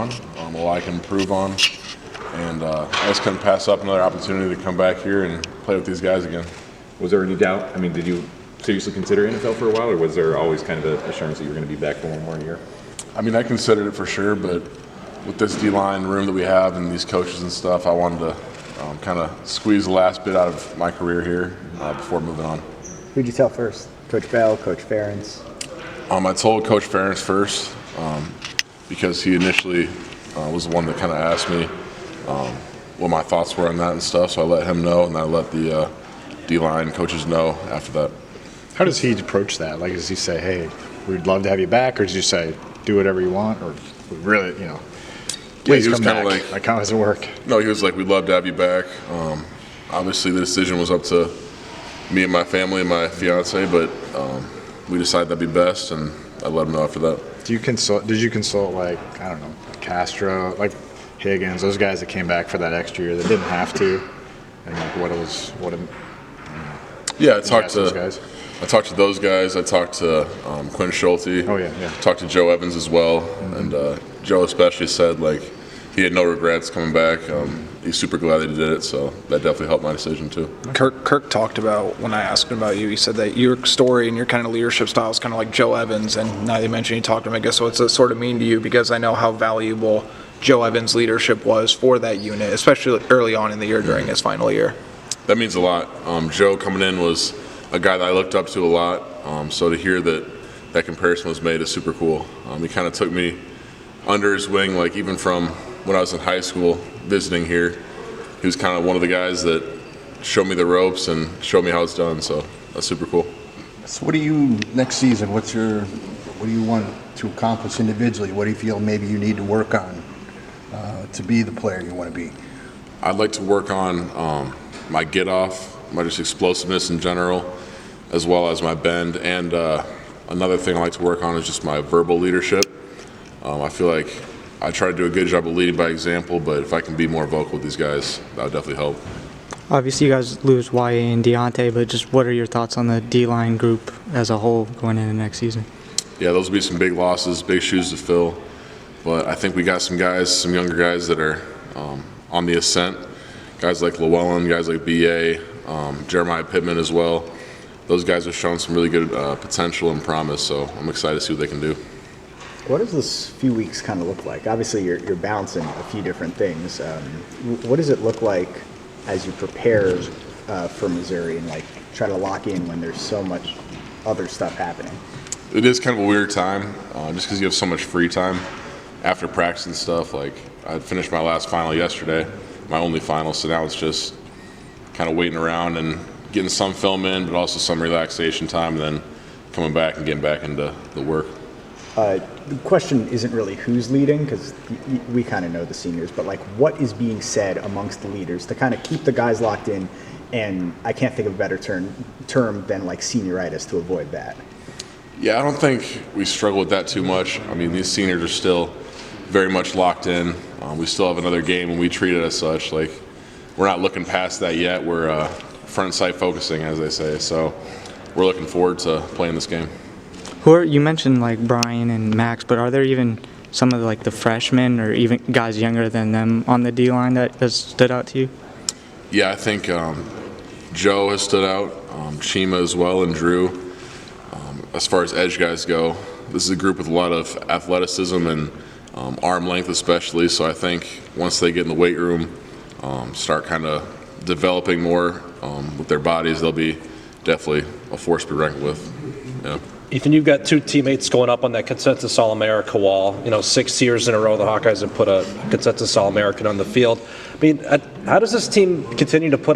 a lot I can improve on, and I just couldn't pass up another opportunity to come back here and play with these guys again. Was there any doubt? I mean, did you seriously consider NFL for a while, or was there always kind of an assurance that you were going to be back for one more year? I mean, I considered it for sure, but with this D-line room that we have and these coaches and stuff, I wanted to kind of squeeze the last bit out of my career here before moving on. Who'd you tell first? Coach Bell, Coach Ferentz? I told Coach Ferentz first because he initially was the one that kind of asked me what my thoughts were on that and stuff, so I let him know, and I let the D-line coaches know after that. How does he approach that? Like, does he say, hey, we'd love to have you back, or does he say, do whatever you want, or really, please come back? Like, how does it work? No, he was like, we'd love to have you back. Obviously, the decision was up to me and my family and my fiance, but we decided that'd be best, and I let him know after that. Did you consult, like, I don't know, Castro, like Higgins, those guys that came back for that extra year that didn't have to, and like yeah, I talked to those guys. I talked to those guys. I talked to Quinn Schulte. Oh yeah. Talked to Joe Evans as well, and Joe especially said like he had no regrets coming back. He's super glad that he did it, so that definitely helped my decision too. Kirk talked about, when I asked him about you, he said that your story and your kind of leadership style is kind of like Joe Evans, and now you mentioned you talked to him. I guess what's it sort of mean to you, because I know how valuable Joe Evans' leadership was for that unit, especially early on in the year during his final year. That means a lot. Joe coming in was a guy that I looked up to a lot, so to hear that comparison was made is super cool. He kind of took me under his wing, like even from when I was in high school visiting here. He was kind of one of the guys that showed me the ropes and showed me how it's done, so that's super cool. So what do you, next season, what do you want to accomplish individually? What do you feel maybe you need to work on to be the player you want to be? I'd like to work on my get-off, my just explosiveness in general, as well as my bend. And another thing I like to work on is just my verbal leadership. I feel like I try to do a good job of leading by example, but if I can be more vocal with these guys, that would definitely help. Obviously, you guys lose YA and Deontay, but just what are your thoughts on the D-line group as a whole going into next season? Yeah, those will be some big losses, big shoes to fill. But I think we got some guys, some younger guys that are on the ascent. Guys like Llewellyn, guys like B.A., Jeremiah Pittman as well. Those guys have shown some really good potential and promise, so I'm excited to see what they can do. What does this few weeks kind of look like? Obviously, you're balancing a few different things. What does it look like as you prepare for Missouri and like try to lock in when there's so much other stuff happening? It is kind of a weird time, just because you have so much free time after practice and stuff. Like I finished my last final yesterday, my only final, so now it's just kind of waiting around and getting some film in, but also some relaxation time, and then coming back and getting back into the work. The question isn't really who's leading, because we kind of know the seniors, but like what is being said amongst the leaders to kind of keep the guys locked in, and I can't think of a better term than like senioritis to avoid that. Yeah, I don't think we struggle with that too much. I mean, these seniors are still very much locked in. We still have another game, and we treat it as such. Like, we're not looking past that yet. We're front sight focusing, as they say. So we're looking forward to playing this game. You mentioned like Brian and Max, but are there even some of the freshmen or even guys younger than them on the D-line that has stood out to you? Yeah, I think Joe has stood out, Chima as well, and Drew. As far as edge guys go, this is a group with a lot of athleticism and arm length especially, so I think once they get in the weight room, start kind of developing more with their bodies, they'll be definitely a force to be reckoned with. Yeah. Ethan, you've got two teammates going up on that consensus All-America wall. 6 years in a row the Hawkeyes have put a consensus All-American on the field. I mean, how does this team continue to put